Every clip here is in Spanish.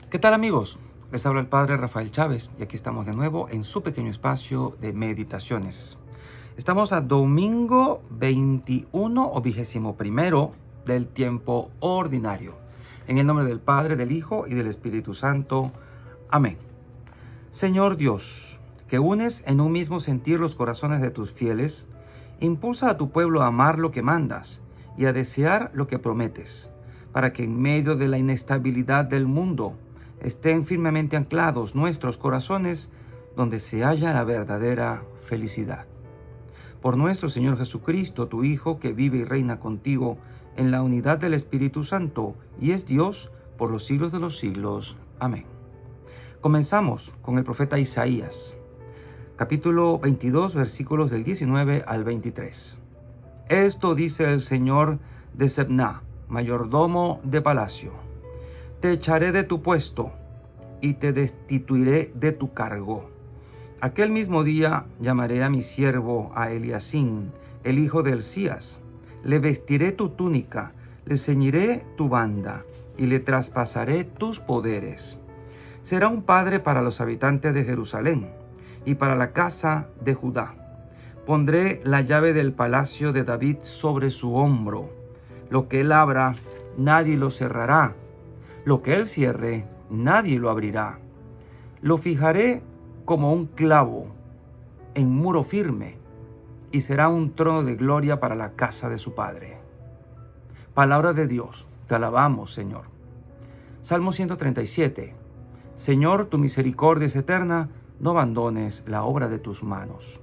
¿Qué tal, amigos? Les habla el Padre Rafael Chávez y aquí estamos de nuevo en su pequeño espacio de meditaciones. Estamos a domingo 21 o 21 del tiempo ordinario. En el nombre del Padre, del Hijo y del Espíritu Santo. Amén. Señor Dios, que unes en un mismo sentir los corazones de tus fieles, impulsa a tu pueblo a amar lo que mandas y a desear lo que prometes, para que en medio de la inestabilidad del mundo estén firmemente anclados nuestros corazones donde se halla la verdadera felicidad. Por nuestro Señor Jesucristo, tu Hijo, que vive y reina contigo en la unidad del Espíritu Santo y es Dios por los siglos de los siglos. Amén. Comenzamos con el profeta Isaías, capítulo 22, versículos del 19 al 23. Esto dice el Señor de Sebna, mayordomo de palacio: te echaré de tu puesto y te destituiré de tu cargo. Aquel mismo día llamaré a mi siervo, a Eliacim, el hijo de Hilcías. Le vestiré tu túnica, le ceñiré tu banda y le traspasaré tus poderes. Será un padre para los habitantes de Jerusalén y para la casa de Judá. Pondré la llave del palacio de David sobre su hombro. Lo que él abra, nadie lo cerrará. Lo que él cierre, nadie lo abrirá. Lo fijaré como un clavo en muro firme y será un trono de gloria para la casa de su padre. Palabra de Dios, te alabamos, Señor. Salmo 137. Señor, tu misericordia es eterna, no abandones la obra de tus manos.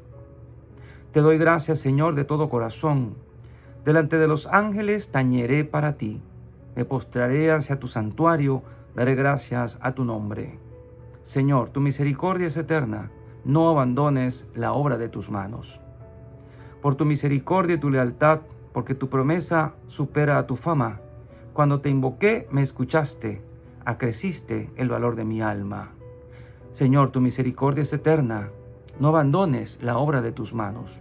Te doy gracias, Señor, de todo corazón. Delante de los ángeles tañeré para ti. Me postraré hacia tu santuario, daré gracias a tu nombre. Señor, tu misericordia es eterna, no abandones la obra de tus manos. Por tu misericordia y tu lealtad, porque tu promesa supera a tu fama. Cuando te invoqué, me escuchaste, acreciste el valor de mi alma. Señor, tu misericordia es eterna, no abandones la obra de tus manos.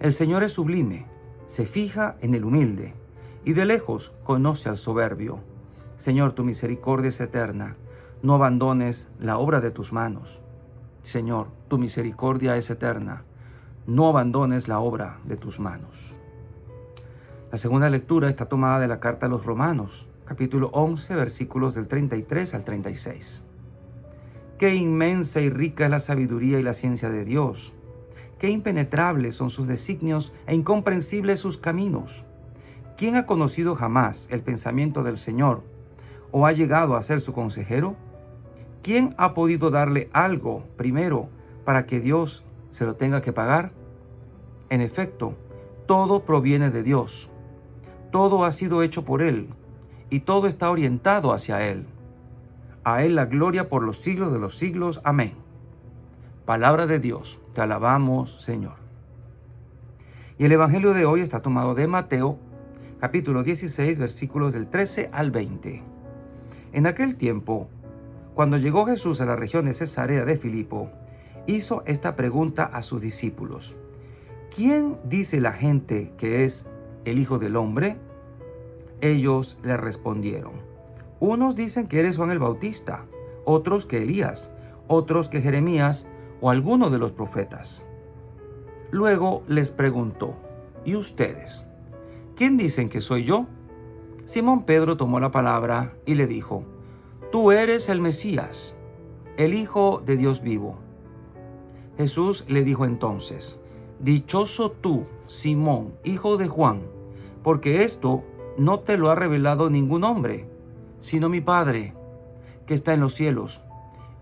El Señor es sublime, se fija en el humilde, y de lejos conoce al soberbio. Señor, tu misericordia es eterna, no abandones la obra de tus manos. Señor, tu misericordia es eterna, no abandones la obra de tus manos. La segunda lectura está tomada de la carta a los Romanos, capítulo 11, versículos del 33 al 36. Qué inmensa y rica es la sabiduría y la ciencia de Dios. Qué impenetrables son sus designios e incomprensibles sus caminos. ¿Quién ha conocido jamás el pensamiento del Señor o ha llegado a ser su consejero? ¿Quién ha podido darle algo primero para que Dios se lo tenga que pagar? En efecto, todo proviene de Dios. Todo ha sido hecho por Él y todo está orientado hacia Él. A Él la gloria por los siglos de los siglos. Amén. Palabra de Dios, te alabamos, Señor. Y el Evangelio de hoy está tomado de Mateo, capítulo 16, versículos del 13 al 20. En aquel tiempo, cuando llegó Jesús a la región de Cesarea de Filipo, hizo esta pregunta a sus discípulos: ¿quién dice la gente que es el Hijo del Hombre? Ellos le respondieron: unos dicen que eres Juan el Bautista, otros que Elías, otros que Jeremías o alguno de los profetas. Luego les preguntó: ¿y ustedes? ¿Quién dicen que soy yo? Simón Pedro tomó la palabra y le dijo: tú eres el Mesías, el Hijo de Dios vivo. Jesús le dijo entonces: dichoso tú, Simón, hijo de Juan, porque esto no te lo ha revelado ningún hombre, sino mi Padre, que está en los cielos.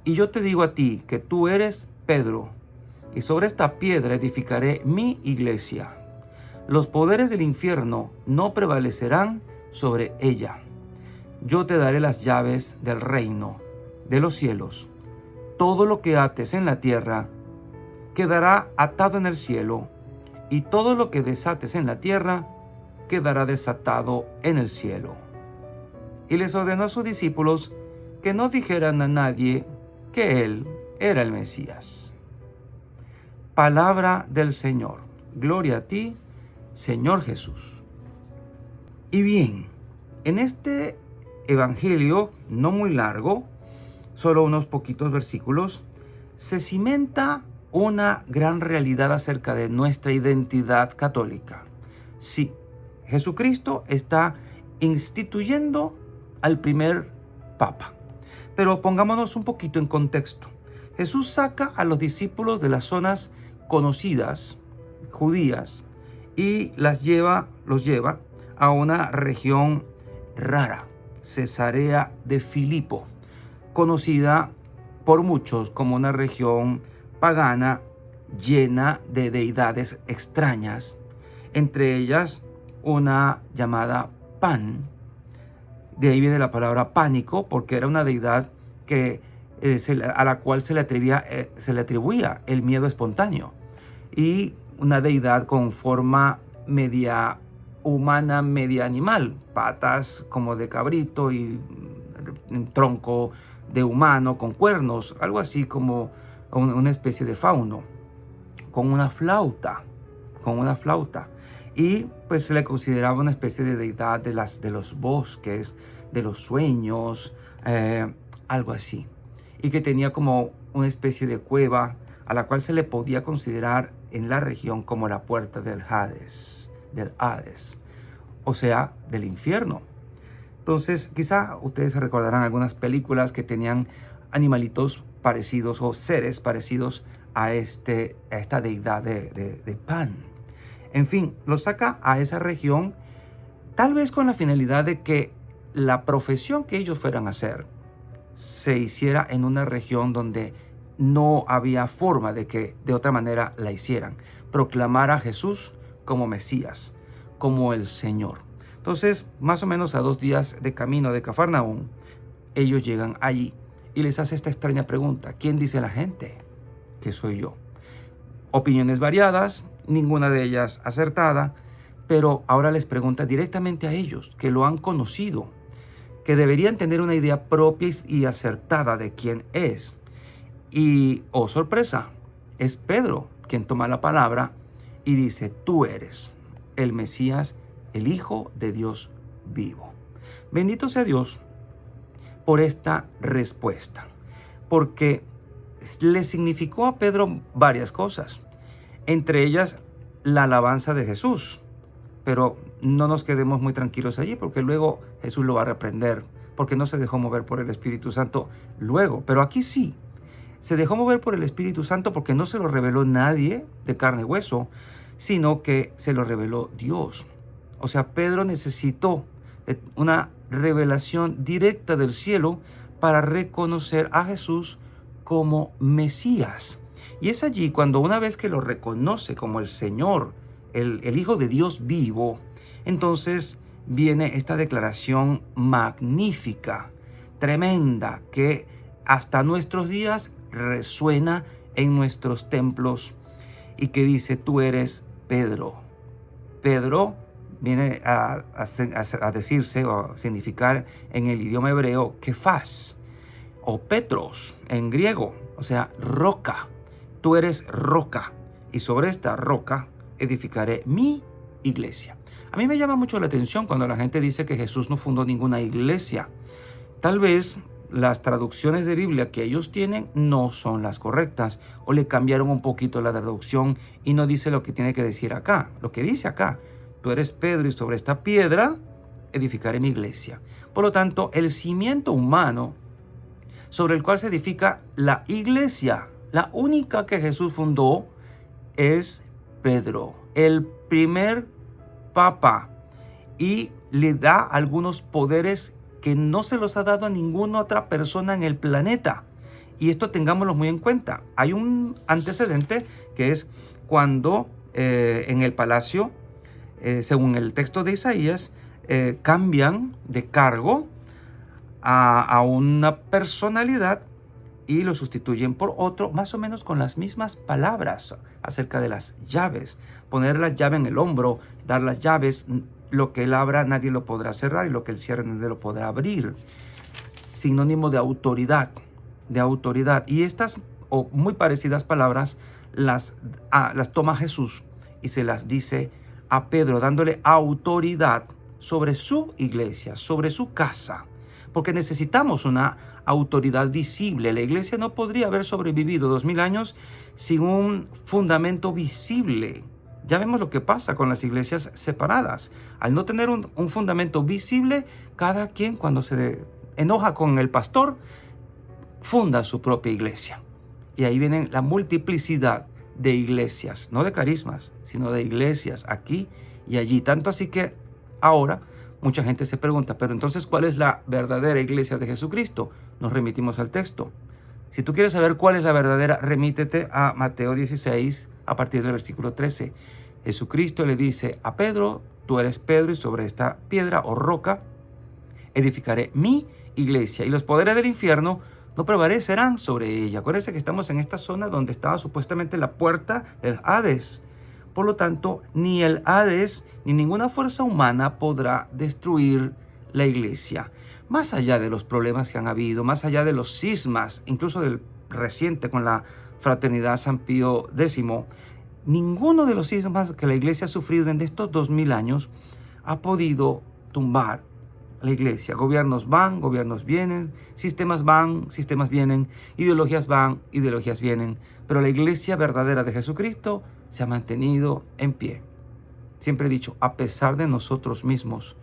Y yo te digo a ti que tú eres Pedro, y sobre esta piedra edificaré mi iglesia. Los poderes del infierno no prevalecerán sobre ella. Yo te daré las llaves del reino de los cielos. Todo lo que ates en la tierra quedará atado en el cielo, y todo lo que desates en la tierra quedará desatado en el cielo. Y les ordenó a sus discípulos que no dijeran a nadie que él era el Mesías. Palabra del Señor. Gloria a ti, Señor Jesús. Y bien, en este evangelio, no muy largo, solo unos poquitos versículos, se cimenta una gran realidad acerca de nuestra identidad católica. Sí, Jesucristo está instituyendo al primer papa. Pero pongámonos un poquito en contexto. Jesús saca a los discípulos de las zonas conocidas, judías, y los lleva a una región rara, Cesarea de Filipo, conocida por muchos como una región pagana llena de deidades extrañas, entre ellas una llamada Pan. De ahí viene la palabra pánico, porque era una deidad a la cual se le atribuía el miedo espontáneo, y una deidad con forma media humana, media animal, patas como de cabrito y un tronco de humano con cuernos, algo así como una especie de fauno, con una flauta, y pues se le consideraba una especie de deidad de los bosques, de los sueños, algo así, y que tenía como una especie de cueva a la cual se le podía considerar en la región como la puerta del Hades, o sea, del infierno. Entonces, quizá ustedes se recordarán algunas películas que tenían animalitos parecidos o seres parecidos a esta deidad de Pan. En fin, lo saca a esa región, tal vez con la finalidad de que la profesión que ellos fueran a hacer se hiciera en una región donde no había forma de que de otra manera la hicieran. Proclamar a Jesús como Mesías, como el Señor. Entonces, más o menos a 2 días de camino de Cafarnaúm, ellos llegan allí y les hace esta extraña pregunta: ¿quién dice la gente que soy yo? Opiniones variadas, ninguna de ellas acertada, pero ahora les pregunta directamente a ellos, que lo han conocido, que deberían tener una idea propia y acertada de quién es. Y, oh sorpresa, es Pedro quien toma la palabra y dice: tú eres el Mesías, el Hijo de Dios vivo. Bendito sea Dios por esta respuesta, porque le significó a Pedro varias cosas, entre ellas la alabanza de Jesús. Pero no nos quedemos muy tranquilos allí, porque luego Jesús lo va a reprender, porque no se dejó mover por el Espíritu Santo luego. Pero aquí sí, se dejó mover por el Espíritu Santo porque no se lo reveló nadie de carne y hueso, sino que se lo reveló Dios. O sea, Pedro necesitó una revelación directa del cielo para reconocer a Jesús como Mesías. Y es allí cuando, una vez que lo reconoce como el Señor, el Hijo de Dios vivo, entonces viene esta declaración magnífica, tremenda, que hasta nuestros días resuena en nuestros templos, y que dice: tú eres Pedro. Pedro viene a decirse o a significar en el idioma hebreo Kefas o Petros en griego, o sea, roca. Tú eres roca, y sobre esta roca edificaré mi iglesia. A mí me llama mucho la atención cuando la gente dice que Jesús no fundó ninguna iglesia. Tal vez las traducciones de Biblia que ellos tienen no son las correctas, o le cambiaron un poquito la traducción y no dice lo que tiene que decir acá. Lo que dice acá: tú eres Pedro, y sobre esta piedra edificaré mi iglesia. Por lo tanto, el cimiento humano sobre el cual se edifica la iglesia, la única que Jesús fundó, es Pedro, el primer papa, y le da algunos poderes que no se los ha dado a ninguna otra persona en el planeta. Y esto tengámoslo muy en cuenta. Hay un antecedente que es cuando en el palacio, según el texto de Isaías, cambian de cargo a una personalidad y lo sustituyen por otro, más o menos con las mismas palabras acerca de las llaves. Poner la llave en el hombro, dar las llaves. Lo que él abra nadie lo podrá cerrar, y lo que él cierre nadie lo podrá abrir. Sinónimo de autoridad, Y estas o muy parecidas palabras las toma Jesús y se las dice a Pedro, dándole autoridad sobre su iglesia, sobre su casa. porque necesitamos una autoridad visible. La iglesia no podría haber sobrevivido 2000 años sin un fundamento visible. Ya vemos lo que pasa con las iglesias separadas. Al no tener un fundamento visible, cada quien cuando se enoja con el pastor, funda su propia iglesia. Y ahí viene la multiplicidad de iglesias, no de carismas, sino de iglesias aquí y allí. Tanto así que ahora mucha gente se pregunta, pero entonces, ¿cuál es la verdadera iglesia de Jesucristo? Nos remitimos al texto. Si tú quieres saber cuál es la verdadera, remítete a Mateo 16, a partir del versículo 13. Jesucristo le dice a Pedro: tú eres Pedro, y sobre esta piedra o roca edificaré mi iglesia, y los poderes del infierno no prevalecerán sobre ella. Acuérdense que estamos en esta zona donde estaba supuestamente la puerta del Hades. Por lo tanto, ni el Hades ni ninguna fuerza humana podrá destruir la iglesia. Más allá de los problemas que han habido, más allá de los cismas, incluso del reciente con la fraternidad San Pío X, ninguno de los cismas que la iglesia ha sufrido en estos 2000 años ha podido tumbar la iglesia. Gobiernos van, gobiernos vienen, sistemas van, sistemas vienen, ideologías van, ideologías vienen, pero la iglesia verdadera de Jesucristo se ha mantenido en pie. Siempre he dicho, a pesar de nosotros mismos,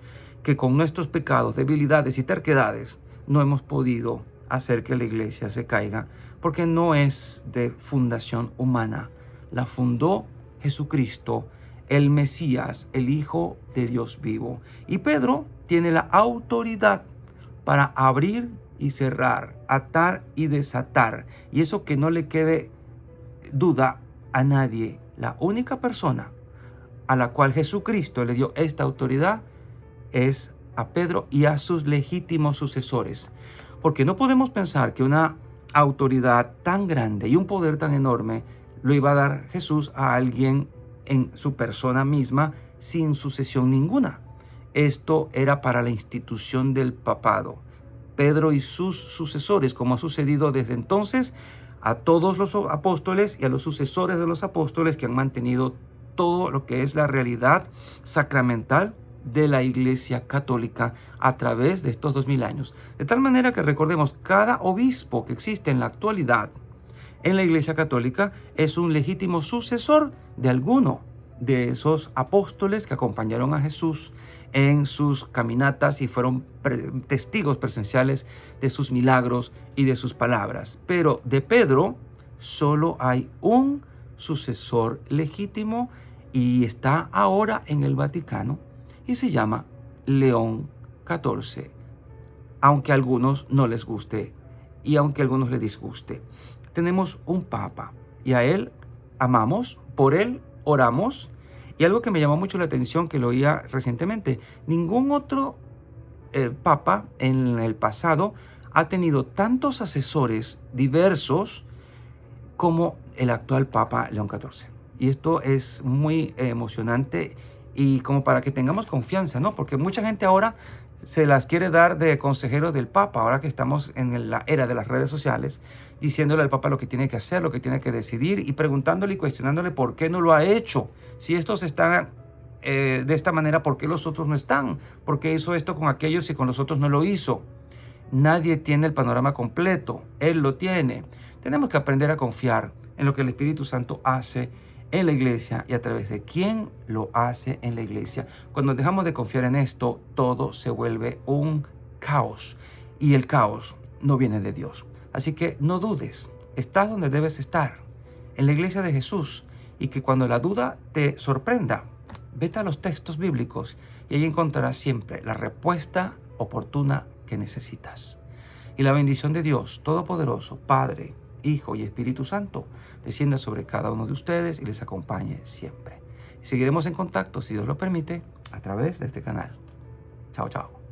que con nuestros pecados, debilidades y terquedades no hemos podido hacer que la iglesia se caiga, porque no es de fundación humana. La fundó Jesucristo, el Mesías, el Hijo de Dios vivo. Y Pedro tiene la autoridad para abrir y cerrar, atar y desatar. Y eso que no le quede duda a nadie. La única persona a la cual Jesucristo le dio esta autoridad es a Pedro y a sus legítimos sucesores. Porque no podemos pensar que una autoridad tan grande y un poder tan enorme lo iba a dar Jesús a alguien en su persona misma sin sucesión ninguna. Esto era para la institución del papado. Pedro y sus sucesores, como ha sucedido desde entonces a todos los apóstoles y a los sucesores de los apóstoles que han mantenido todo lo que es la realidad sacramental de la Iglesia Católica a través de estos 2000 años. De tal manera que recordemos, cada obispo que existe en la actualidad en la Iglesia Católica es un legítimo sucesor de alguno de esos apóstoles que acompañaron a Jesús en sus caminatas y fueron testigos presenciales de sus milagros y de sus palabras. Pero de Pedro solo hay un sucesor legítimo y está ahora en el Vaticano y se llama León XIV, aunque a algunos no les guste y aunque a algunos les disguste. Tenemos un papa y a él amamos, por él oramos. Y algo que me llamó mucho la atención, que lo oía recientemente, ningún otro papa en el pasado ha tenido tantos asesores diversos como el actual papa León XIV. Y esto es muy emocionante y como para que tengamos confianza, ¿no? Porque mucha gente ahora se las quiere dar de consejero del Papa, ahora que estamos en la era de las redes sociales, diciéndole al Papa lo que tiene que hacer, lo que tiene que decidir y preguntándole y cuestionándole por qué no lo ha hecho. Si estos están de esta manera, ¿por qué los otros no están? ¿Por qué hizo esto con aquellos y con los otros no lo hizo? Nadie tiene el panorama completo, Él lo tiene. Tenemos que aprender a confiar en lo que el Espíritu Santo hace en la iglesia y a través de quién lo hace en la iglesia. Cuando dejamos de confiar en esto, todo se vuelve un caos y el caos no viene de Dios. Así que no dudes, estás donde debes estar, en la iglesia de Jesús, y que cuando la duda te sorprenda, vete a los textos bíblicos y ahí encontrarás siempre la respuesta oportuna que necesitas. Y la bendición de Dios Todopoderoso, Padre, Hijo y Espíritu Santo, descienda sobre cada uno de ustedes y les acompañe siempre. Seguiremos en contacto, si Dios lo permite, a través de este canal. Chao, chao.